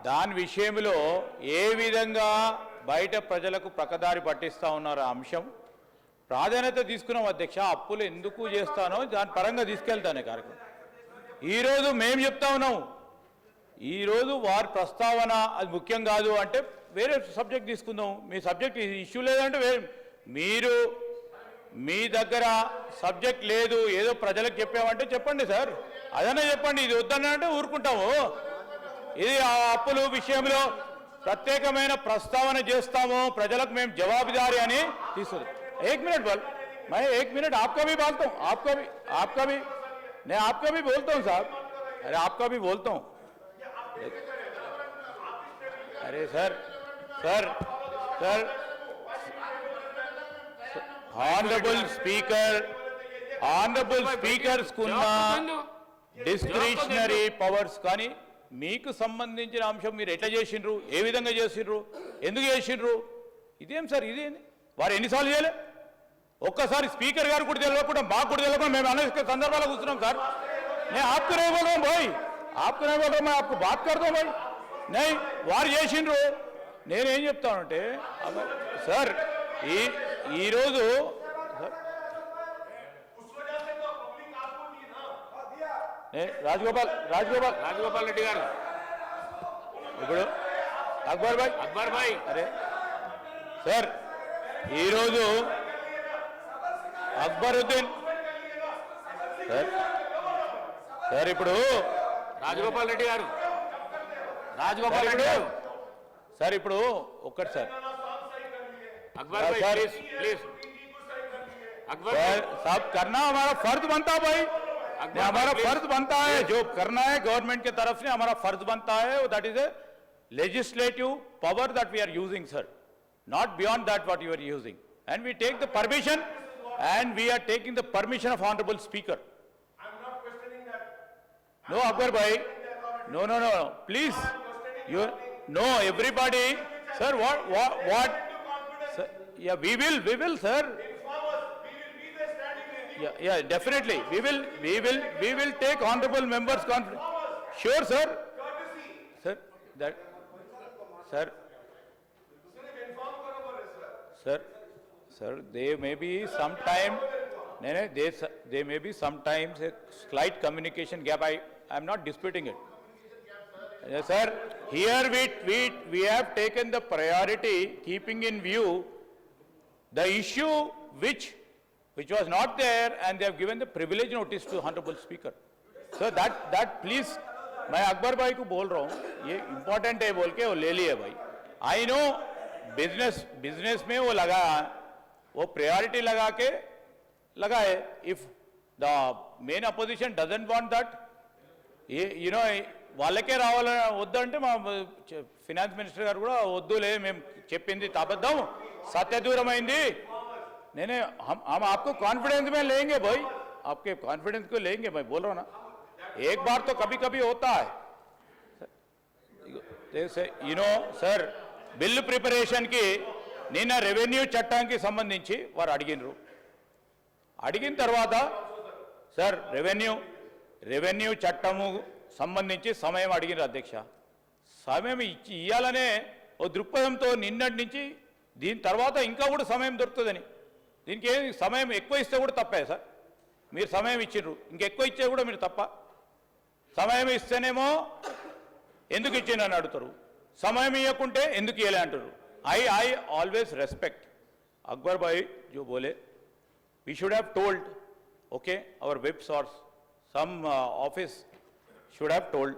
దాని విషయంలో ఏ విధంగా బయట ప్రజలకు ప్రకదారి పట్టిస్తా ఉన్నారు అంశం ప్రాధాన్యత తీసుకున్నాం అధ్యక్ష. అప్పులు ఎందుకు చేస్తానో దాని పరంగా తీసుకెళ్తానే కార్యక్రమం. ఈరోజు మేము చెప్తా ఉన్నాం, ఈరోజు వారి ప్రస్తావన అది ముఖ్యం కాదు అంటే వేరే సబ్జెక్ట్ తీసుకుందాం. మీ సబ్జెక్ట్ ఇష్యూ లేదంటే మీరు మీ దగ్గర సబ్జెక్ట్ లేదు, ఏదో ప్రజలకు చెప్పామంటే చెప్పండి సార్, అదనే చెప్పండి. ఇది వద్దనంటే ఊరుకుంటాము. ఇది ఆ అప్పుల విషయంలో ప్రత్యేకమైన ప్రస్తావన చేస్తాము, ప్రజలకు మేము జవాబుదారీ అని తీసుకుంది. एक मिनट बोल, मैं 1 मिनट आपका भी बोलता हूँ, आपका भी मैं आपका भी बोलता हूँ साहब, अरे आपका भी बोलता हूँ. अरे sir sir sir honourable speakers कुन्ना డిస్క్రిషనరీ పవర్స్ కానీ మీకు సంబంధించిన అంశం మీరు ఎట్లా చేసిండ్రు, ఏ విధంగా చేసిండ్రు, ఎందుకు చేసిండ్రు, ఇదేం సార్, ఇదేంది? వారు ఎన్నిసార్లు చేయలే? ఒక్కసారి స్పీకర్ గారు కూడా తెలియకుండా మాకు కూడా తెలియకుండా మేము అనేక సందర్భాలు కూర్చున్నాం సార్. నేను आपको नहीं बोल रहा हूं भाई, आपको नहीं बोल रहा, मैं आपको बात करता हूं भाई. नहीं, వారు చేసిండ్రు. నేనేం చెప్తానంటే సార్ ఈరోజు రాజగోపాల్ రెడ్డి గారు ఇప్పుడు అక్బర్ భాయ్ అరే సార్ ఈరోజు అక్బరుద్దీన్ సార్ ఇప్పుడు రాజగోపాల్ రెడ్డి గారు సార్ ఇప్పుడు ఒక్కటి సార్ अकबर भाई प्लीज अकबर साहब करना हमारा फर्ज बनता है भाई, हमारा फर्ज बनता है, जो करना है गवर्नमेंट की तरफ से हमारा फर्ज बनता है. That is a legislative power that we are using sir, not beyond that what you are using, and we take the permission and we are taking the permission of honorable speaker. I am not questioning that. No Akbar bhai, no please, you no everybody sir, what sir, yeah we will sir, Inform us. We will be there standing ready. yeah definitely we will take honorable members conference. Sure sir, Courtesy. sir that sir there may be some time there may be sometimes a slight communication gap. I am not disputing it. Yes sir, here we have taken the priority keeping in view the issue which was not there, and they have given the privilege notice to honorable speaker. So that please, मैं अकबर भाई को बोल रहा हूँ, ये important है बोल के वो ले लिए भाई. आई नो बिजनेस में वो लगा, वो प्रायोरिटी लगा के लगाए. If the main opposition doesn't want that, you know వాళ్ళకే రావాలని వద్దంటే మా ఫినాన్స్ మినిస్టర్ గారు కూడా వద్దులే, మేము చెప్పింది అబద్ధం, సత్యదూరమైంది. నేనే हम आपको कॉन्फिडेंस में लेंगे भाई, आपके कॉन्फिडेंस को लेंगे, मैं बोल रहा हूँ ना. एक बार तो कभी कभी होता है यू नो सर. బిల్లు ప్రిపరేషన్కి నిన్న రెవెన్యూ చట్టానికి సంబంధించి వారు అడిగిన తర్వాత సార్ రెవెన్యూ చట్టము సంబంధించి సమయం అడిగినారు అధ్యక్ష. సమయం ఇవ్వాలనే ఓ దృక్పథంతో నిన్నటి నుంచి దీని తర్వాత ఇంకా కూడా సమయం దొరుకుతుందని, దీనికి ఏం సమయం ఎక్కువ ఇస్తే కూడా తప్పే సార్. మీరు సమయం ఇచ్చిండ్రు, ఇంకెక్కువ ఇచ్చే కూడా మీరు తప్ప. సమయం ఇస్తేనేమో ఎందుకు ఇచ్చిందని అడుగుతారు, సమయం ఇవ్వకుంటే ఎందుకు ఇవ్వలే అంటారు. I always respect Akbar bhai jo bole, we should have told, okay, our whip source, some office should have told,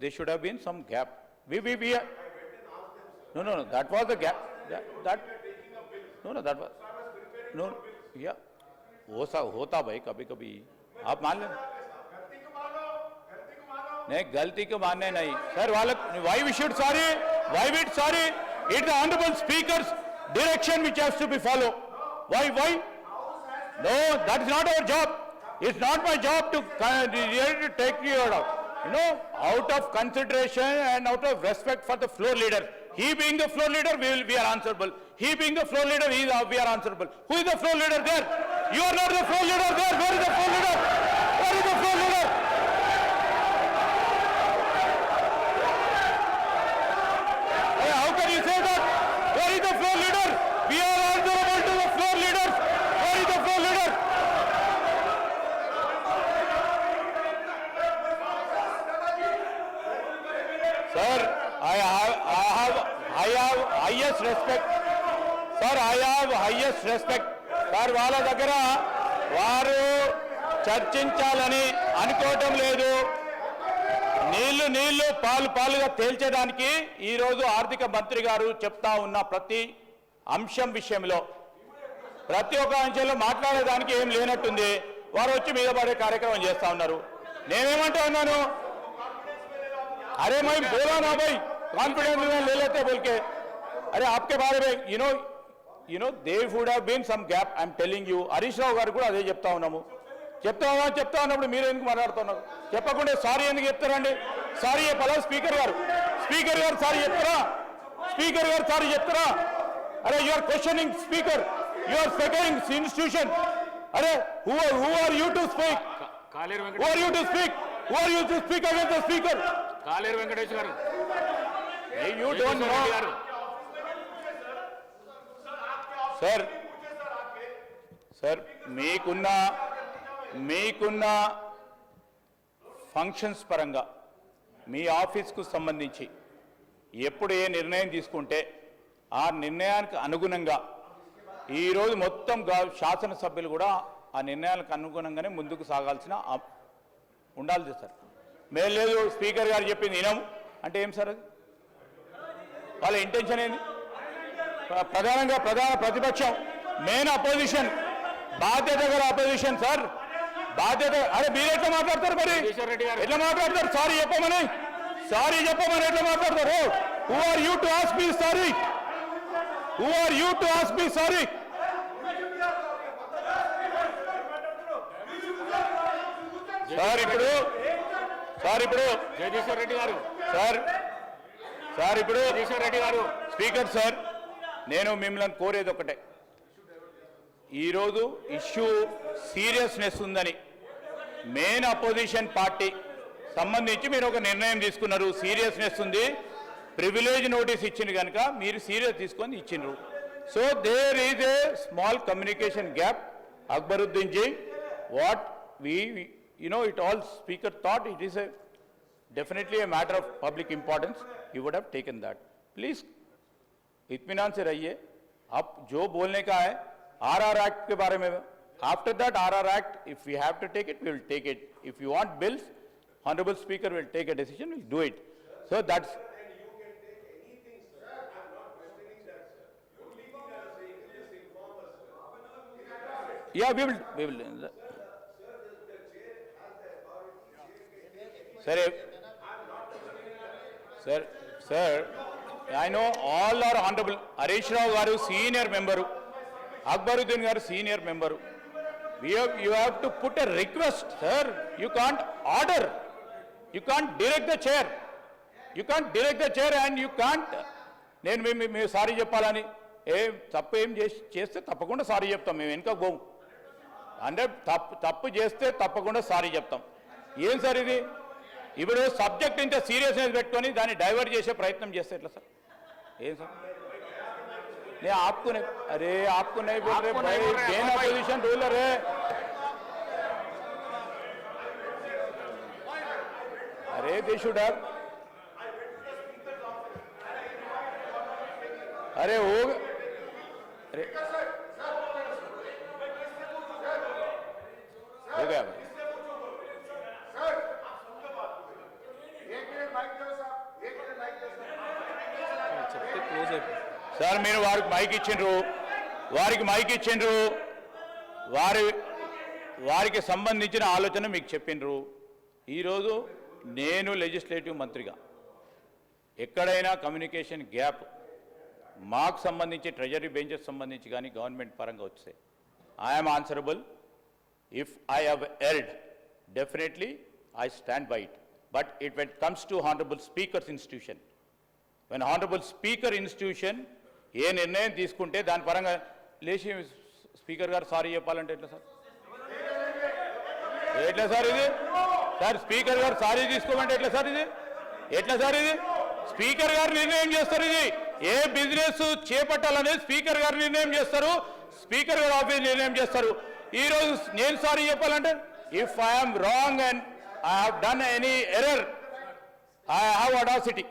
there should have been some gap. We no that was the gap, that no that was no yeah वो सा होता भाई कभी कभी, आप मान लें. नहीं गलती को मानने नहीं sir, why we should sorry, it's the honorable speaker's direction which has to be followed. Why no, that is not our job. It's not my job to take you out, you know, out of consideration and out of respect for the floor leader. He being the floor leader, we are answerable. He being the floor leader, we are answerable. Who is the floor leader there? You are not the floor leader there. Where is the floor leader? Where is the floor leader? Sir, I have highest respect. Sir, I have highest respect. Sir, వాళ్ళ దగ్గర వారు చర్చించాలని అనుకోవటం లేదు. నీళ్లు పాలుగా తేల్చేదానికి ఈరోజు ఆర్థిక మంత్రి గారు చెప్తా ఉన్న ప్రతి అంశం విషయంలో ప్రతి ఒక్క అంశంలో మాట్లాడేదానికి ఏం లేనట్టుంది. వారు వచ్చి మీద పడే కార్యక్రమం చేస్తా ఉన్నారు. నేనేమంటా ఉన్నాను, अरे मैं बोला ना भाई कॉन्फिडेंस में ले लेते बोल के. अरे आपके बारे में you know there would have been some gap. I'm telling you. Harish Rao గారు కూడా అదే చెప్తా ఉన్నాము. చెప్తా ఉన్నప్పుడు మీరు ఎందుకు మాట్లాడుతున్నారు? చెప్పకుండా సారీ ఎందుకు చెప్తారండి? సారీ చెప్పాలా స్పీకర్ గారు సారీ చెప్తారా? స్పీకర్ గారు సారీ చెప్తారా? అరే you are questioning speaker, you are seconding institution. అరే who are you to speak? Who are you to speak? Who are you to speak against the speaker? కాలేరు వెంకటేష్ గారు, You don't know. Sir మీకున్న functions పరంగా మీ ఆఫీస్కు సంబంధించి ఎప్పుడు ఏ నిర్ణయం తీసుకుంటే ఆ నిర్ణయానికి అనుగుణంగా ఈరోజు మొత్తం శాసనసభ్యులు కూడా ఆ నిర్ణయాలకు అనుగుణంగానే ముందుకు సాగాల్సిన ఉండాలి సార్. మేము లేదు స్పీకర్ గారు చెప్పింది వినము అంటే ఏం సార్ అది? వాళ్ళ ఇంటెన్షన్ ఏంది? ప్రధాన ప్రతిపక్షం, మెయిన్ అపోజిషన్, బాధ్యత గల అపోజిషన్ సార్, బాధ్యత. అరే మీరు ఎట్లా మాట్లాడతారు మరి? ఎట్లా మాట్లాడతారు? సారీ చెప్పమని ఎట్లా మాట్లాడతారు? Who are you to ask me sorry? Who are you to ask me sorry? Sir ఇప్పుడు జగదీశ్వర్ రెడ్డి గారు, ఇప్పుడు జగదీశ్వర్ రెడ్డి గారు, స్పీకర్ సార్, నేను మిమ్మల్ని కోరేది ఒకటే. ఈరోజు ఇష్యూ సీరియస్నెస్ ఉందని మెయిన్ అపోజిషన్ పార్టీ సంబంధించి మీరు ఒక నిర్ణయం తీసుకున్నారు. సీరియస్నెస్ ఉంది, ప్రివిలేజ్ నోటీస్ ఇచ్చింది కనుక మీరు సీరియస్ తీసుకొని ఇచ్చిండ్రు. So there is a small communication gap. Akbaruddin ji, what it all speaker thought it is definitely a matter of public importance. He would have taken that. Please इत्मीनान से रहिए. आप जो बोलने का है RR Act के बारे में, after that RR Act, if we have to take it, we will take it. If you want bills, Honorable Speaker will take a decision, we'll do it. So that's... Yeah, we will. Sir, I know all are honorable. Harish Rao garu senior member, Akbaruddin garu senior member. You have to put a request, sir. You can't order. You can't direct the chair. And you can't. నేను మేము sorry చెప్పాలని తప్పు ఏం చేస్తే తప్పకుండా sorry చెప్తాం. మేము వెనుక పోము. అంటే తప్పు చేస్తే తప్పకుండా సారీ చెప్తాం. ఏం సార్ ఇది? ఇప్పుడు సబ్జెక్ట్ ఇంత సీరియస్నెస్ పెట్టుకొని దాన్ని డైవర్ట్ చేసే ప్రయత్నం చేస్తే ఎట్లా సార్? ఏం సార్? నేను आपको नहीं बोल रहे भाई, मेन अपोजिशन रूलर है. अरे दे शुड हैव, अरे हो गया भाई. సార్ మీరు వారికి మైక్ ఇచ్చిండ్రు, వారికి సంబంధించిన ఆలోచన మీకు చెప్పిండ్రు. ఈరోజు నేను లెజిస్లేటివ్ మంత్రిగా ఎక్కడైనా కమ్యూనికేషన్ గ్యాప్ మాకు సంబంధించి ట్రెజరీ బెంచెస్ సంబంధించి కానీ గవర్నమెంట్ పరంగా వస్తే I'm answerable. If I have erred, definitely I stand by it. But it when comes to honourable speakers institution, when honourable speaker institution ఏ నిర్ణయం తీసుకుంటే దాని పరంగా లేచి స్పీకర్ గారు సారీ చెప్పాలంటే ఎట్లా సార్? ఇది సార్? స్పీకర్ గారు సారీ తీసుకోమంటే ఎట్లా సార్ ఇది? స్పీకర్ గారు నిర్ణయం చేస్తారు. ఇది ఏ బిజినెస్ చేపట్టాలనేది స్పీకర్ గారు నిర్ణయం చేస్తారు, స్పీకర్ గారు ఆఫీస్ నిర్ణయం చేస్తారు. ఈరోజు నేను సారీ చెప్పాలంటే, if I'm wrong and I have done any error, I have audacity.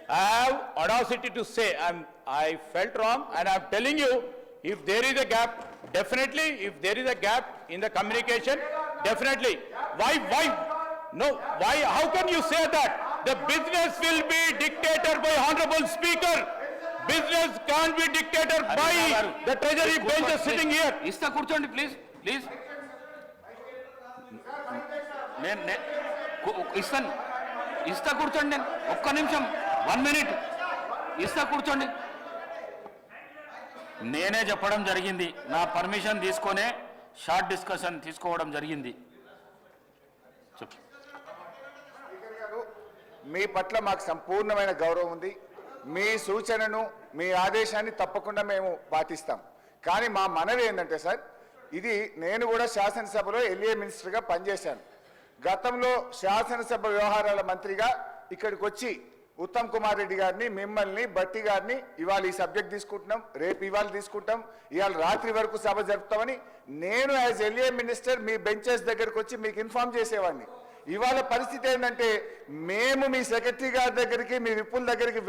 I have audacity to say I felt wrong and I'm telling you, if there is a gap, definitely, if there is a gap in the communication, definitely. Why, no, why, how can you say that? The business will be dictated by honorable speaker. Business can't be dictated by the treasury benches sitting here. ఇస్తా కూర్చోండి please please ఇస్తాను ఇస్తా కూర్చోండి నేను ఒక్క నిమిషం 1 minute ఇస్తా కూర్చోండి నేనే చెప్పడం జరిగింది నా పర్మిషన్ తీసుకొనే షార్ట్ డిస్కషన్ తీసుకోవడం జరిగింది చెప్పు మీ పట్ల మాకు సంపూర్ణమైన గౌరవం ఉంది మీ సూచనను మీ ఆదేశాన్ని తప్పకుండా మేము పాటిస్తాం కానీ మా మనవి ఏంటంటే సార్ ఇది నేను కూడా శాసనసభలో ఎల్ఏ మినిస్టర్గా పనిచేశాను గతంలో శాసనసభ వ్యవహారాల మంత్రిగా ఇక్కడికి వచ్చి ఉత్తమ్ కుమార్ రెడ్డి గారిని మిమ్మల్ని బట్టి గారిని ఇవాళ ఈ సబ్జెక్ట్ తీసుకుంటున్నాం రేపు ఇవాళ తీసుకుంటాం ఇవాళ రాత్రి వరకు సభ జరుపుతామని నేను యాజ్ ఎల్ఏ మినిస్టర్ మీ బెంచెస్ దగ్గరకు వచ్చి మీకు ఇన్ఫార్మ్ చేసేవాడిని ఇవాళ పరిస్థితి ఏంటంటే మేము మీ సెక్రటరీ గారి దగ్గరికి మీ విప్పుల దగ్గరికి